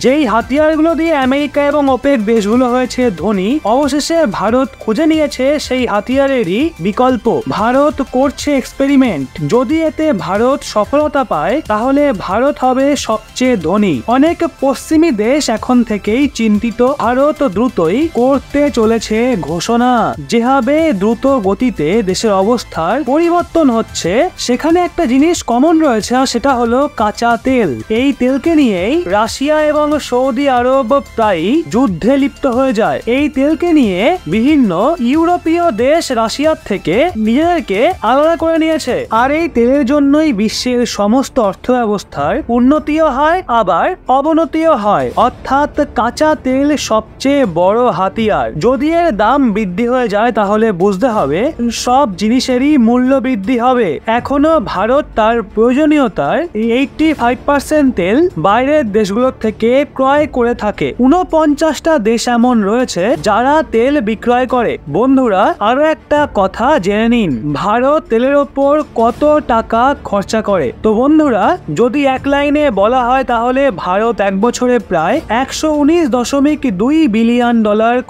যেই হাতিয়ারগুলো দিয়ে আমেরিকা এবং ওপেক দেশগুলো হয়েছে ধনী, অবশেষে ভারত খুঁজে নিয়েছে সেই হাতিয়ারেরই বিকল্প। ভারত করছে এক্সপেরিমেন্ট। যদি এতে ভারত সফলতা পায় তাহলে ভারত হবে সবচেয়ে ধনী। অনেক পশ্চিমী দেশ এখন থেকেই চিন্তিত। ভারত দ্রুতই করতে চলেছে ঘোষণা। যেভাবে দ্রুত গতিতে দেশের অবস্থার পরিবর্তন হচ্ছে, সেখানে একটা জিনিস কমন রয়েছে, আর সেটা হলো কাঁচা তেল। এই তেলকে নিয়েই রাশিয়া এবং সৌদি আরব প্রায় যুদ্ধে লিপ্ত হয়ে যায়। এই তেলকে নিয়ে বিভিন্ন ইউরোপীয় দেশ রাশিয়ার থেকে নিজেদেরকে আলাদা করে নিয়েছে। আর এই তেলের জন্যই বিশ্বের সমস্ত অর্থ ব্যবস্থার উন্নতিও হয় আবার অবনতিও হয়। অর্থাৎ কাঁচা তেল সবচেয়ে বড় হাতিয়ার। যদি এর দাম বৃদ্ধি হয়ে যায় তাহলে বুঝতে হবে সব জিনিসেরই মূল্য বৃদ্ধি হবে। এখনো ভারত তার প্রয়োজনীয়তার 85% তেল বাইরের দেশগুলোর থেকে ক্রয় করে থাকে। 49টা দেশ এমন রয়েছে যারা তেল বিক্রয় করে। বন্ধুরা, আরো একটা কথা জেনে নিন, ভারত তেলের ওপর কত টাকা খরচা করে। তো বন্ধুরা, যদি এক লাইনে বলা হয় তাহলে ভারত এক বছরে প্রায় $119.2 বিলিয়ন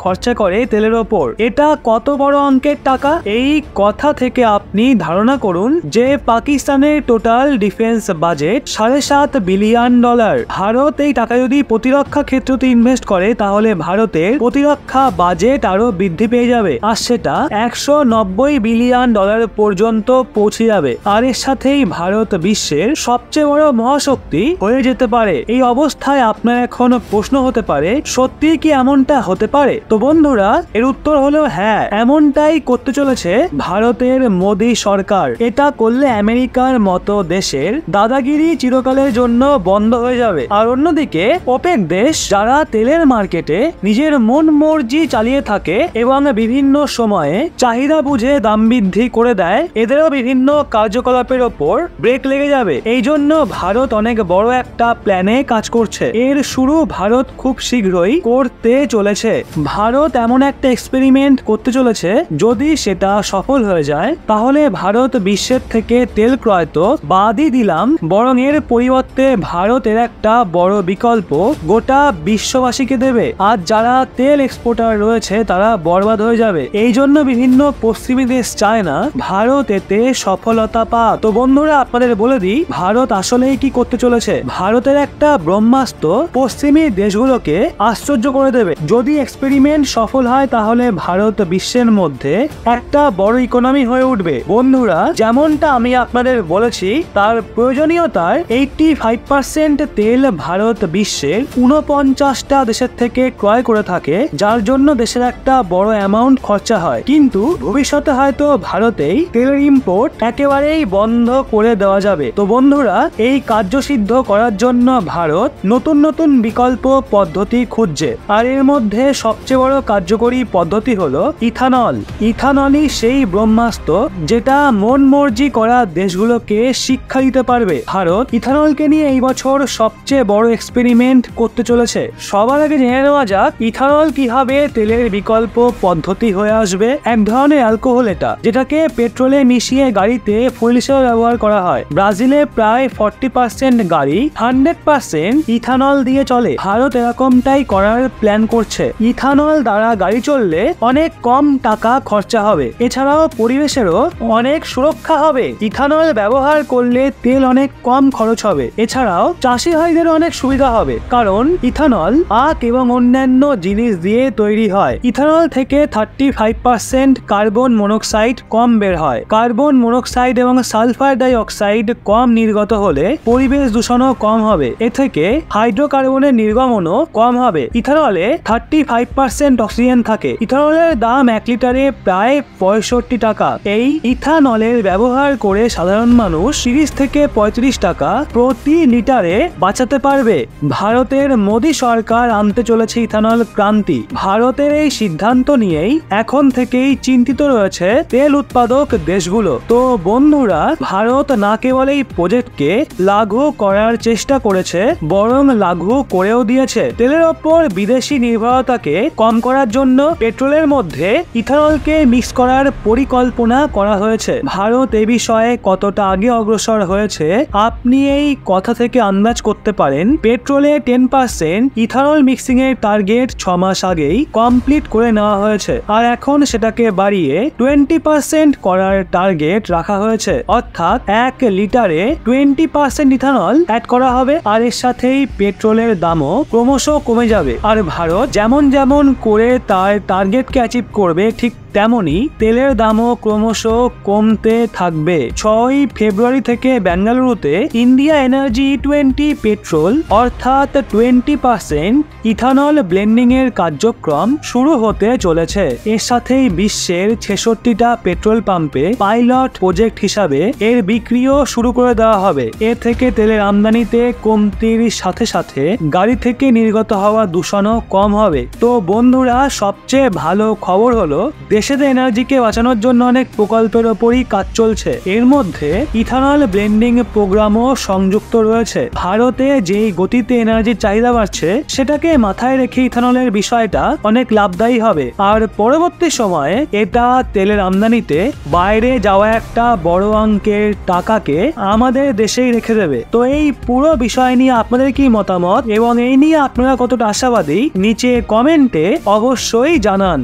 খরচা করে তেলের ওপর। এটা কত বড় অঙ্কের টাকা? এই কথা থেকে আপনি ধারণা করুন যে পাকিস্তানের total defence budget $7.5 billion. Bharat এই টাকা যদি প্রতিরক্ষা ক্ষেত্রতে ইনভেস্ট করে তাহলে ভারতের প্রতিরক্ষা বাজেট আরো বৃদ্ধি পেয়ে যাবে, আর সেটা $190 বিলিয়ন পর্যন্ত পৌঁছে যাবে। আর এর সাথেই ভারত বিশ্বের সবচেয়ে বড় মহাশক্তি হয়ে যেতে পারে। এই অবস্থায় আপনার এখন প্রশ্ন হতে পারে, সত্যি কি এমনটা হতে পারে? তো বন্ধুরা, এর উত্তর হলো হ্যাঁ, এমনটাই করতে চলেছে ভারতের মোদী সরকার। এটা করলে আমেরিকার মতো দেশের দাদাগিরি চিরকালের জন্য বন্ধ হয়ে যাবে। আর অন্যদিকে ওপেক দেশ, যারা তেলের মার্কেটে নিজের মন মর্জি চালিয়ে থাকে এবং বিভিন্ন সময়ে চাহিদা বুঝে দাম বৃদ্ধি করে দেয়, এদেরও বিভিন্ন কার্যকলাপের ওপর ব্রেক লেগে যাবে। এই জন্য ভারত অনেক বড় একটা প্ল্যানে কাজ করছে। এর শুরু ভারত খুব শীঘ্রই করতে চলেছে। ভারত এমন একটা এক্সপেরিমেন্ট করতে চলেছে, যদি সেটা সফল হয়ে যায় তাহলে ভারত বিশ্বের থেকে তেল ক্রয় তো বাদই দিলাম, বরং এর পরিবর্তে ভারতের একটা বড় বিকল্প গোটা বিশ্ববাসীকে দেবে। আর যারা তেল এক্সপোর্টার রয়েছে তারা বরবাদ হয়ে যাবে। এই জন্য বিভিন্ন পশ্চিমী দেশ চায় না ভারত এতে সফলতা পাক। তো বন্ধুরা, আপনাদের বলে দিই ভারত আসলেই কি করতে চলেছে। ভারতের একটা ব্রহ্মাস্ত্র পশ্চিমী দেশগুলোকে আশ্চর্য করে দেবে। যদি এক্সপেরিমেন্ট সফল হয় তাহলে ভারত বিশ্বের মধ্যে একটা বড় ইকোনমি হয়ে উঠবে। বন্ধুরা, যেমনটা আমি আপনাদের বলেছি, তার প্রয়োজনীয়তার 85% তেল ভারত বিশ্বের 49টা দেশের থেকে ক্রয় করে থাকে, যার জন্য দেশের একটা বড় অ্যামাউন্ট খরচা হয়। কিন্তু ভবিষ্যতে হয়তো ভারতেই তেলের ইম্পোর্ট একেবারেই বন্ধ করে দেওয়া যাবে। তো বন্ধুরা, এই কার্যসিদ্ধ করার জন্য ভারত নতুন নতুন বিকল্প পদ্ধতি খুঁজছে। আর এর মধ্যে সবচেয়ে বড় কার্যকরী পদ্ধতি হলো ইথানল। ইথানলই সেই ব্রহ্মাস্ত্র যেটা মন মর্জি করা দেশগুলোকে শিক্ষা দিতে পারবে। ভারত ইথানলকে নিয়ে এই বছর সবচেয়ে বড় এক্সপেরিমেন্ট করতে চলেছে। সবার আগে জেনে নেওয়া যাক ইথানল কিভাবে তেলের বিকল্প পদ্ধতি হয়ে আসবে। এক ধরনের অ্যালকোহল এটা, যেটাকে পেট্রোলে মিশিয়ে গাড়িতে ফুয়েল হিসেবে ব্যবহার করা হয়। ব্রাজিলে প্রায় 40% গাড়ি 100% ইথানল দিয়ে চলে। ভারত এরকমটাই করার প্ল্যান করছে। ইথানল দ্বারা গাড়ি চললে অনেক কম টাকা খরচা হবে, এছাড়াও পরিবেশেরও অনেক সুরক্ষা হবে। ইথানল ব্যবহার করলে তেল অনেক কম খরচ হবে, এছাড়াও চাষি ভাইদের অনেক সুবিধা হবে, কারণ ইথানল আখ এবং অন্যান্য জিনিস দিয়ে তৈরি হয়। ইথানল থেকে 35% কার্বন মনোক্সাইড কম বের হয়। কার্বন মনোক্সাইড এবং সালফার ডাই অক্সাইড কম নির্গত হলে পরিবেশ দূষণও কম হবে। এ থেকে হাইড্রোকার্বনের নির্গমনও কম হবে। ইথানলে 35% অক্সিজেন থাকে। ইথানলের দাম 1 লিটারে প্রায় 65 টাকা। এই ইথানলের ব্যবহার করে সাধারণ মানুষ 30 থেকে 35 টাকা প্রতি লিটারে বাঁচাতে পারবে। ভারতের মোদী সরকার আনতে চলেছে ইথানল ক্রান্তি। ভারতের এই সিদ্ধান্ত নিয়েই এখন থেকেই চিন্তিত রয়েছে তেল উৎপাদক দেশগুলো। তো বন্ধুরা, ভারত না কেবল এই প্রজেক্টকে লাগু করার চেষ্টা করেছে, বরং লাগু করেও দিয়েছে। তেলের ওপর বিদেশি নির্ভরতাকে কম করার জন্য পেট্রোলের মধ্যে ইথানলকে মিক্স করার পরিকল্পনা করা হয়েছে। ভারত এ বিষয়ে কতটা আগে অগ্রসর হয়েছে আপনি এই কথা থেকে আন্দাজ করতে পারেন। পেট্রোলে 10% ইথানল মিক্সিং এর টার্গেট 6 মাস আগেই কমপ্লিট করে নেওয়া হয়েছে, আর এখন সেটাকে বাড়িয়ে 20% করার টার্গেট রাখা হয়েছে। অর্থাৎ 1 লিটারে 20% ইথানল অ্যাড করা হবে, আর এর সাথেই পেট্রোলের দামও ক্রমশ কমে যাবে। আর ভারত যেমন যেমন করে তার টার্গেটকে অ্যাচিভ করবে, ঠিক তেমনি তেলের দামও ক্রমশ কমতে থাকবে। 6 ফেব্রুয়ারি থেকে বেঙ্গালুরুতে ইন্ডিয়া এনার্জি E20 পেট্রোল অর্থাৎ 20% ইথানল ব্লেন্ডিং এর কার্যক্রম শুরু হতে চলেছে। এর সাথেই বিশ্বের 66টা পেট্রোল পাম্পে পাইলট প্রজেক্ট হিসাবে এর বিক্রিও শুরু করে দেওয়া হবে। এর থেকে তেলের আমদানিতে কমতির সাথে সাথে গাড়ি থেকে নির্গত হওয়া দূষণও কম হবে। তো বন্ধুরা, সবচেয়ে ভালো খবর হলো দেশের এনার্জিকে বাঁচানোর জন্য অনেক প্রকল্পের ওপরই কাজ চলছে। এর মধ্যে ইথানল ব্লেন্ডিং প্রোগ্রামও সংযুক্ত রয়েছে। ভারতে যেই গতিতে এনার্জির চাহিদা বাড়ছে, সেটাকে মাথায় রেখে ইথানলের বিষয়টা অনেক লাভদায়ী হবে। আর পরবর্তী সময়ে এটা তেলের আমদানিতে বাইরে যাওয়া একটা বড় অঙ্কের টাকাকে আমাদের দেশেই রেখে দেবে। তো এই পুরো বিষয় নিয়ে আপনাদের কি মতামত এবং এই নিয়ে আপনারা কতটা আশাবাদী, নিচে কমেন্টে অবশ্যই জানান।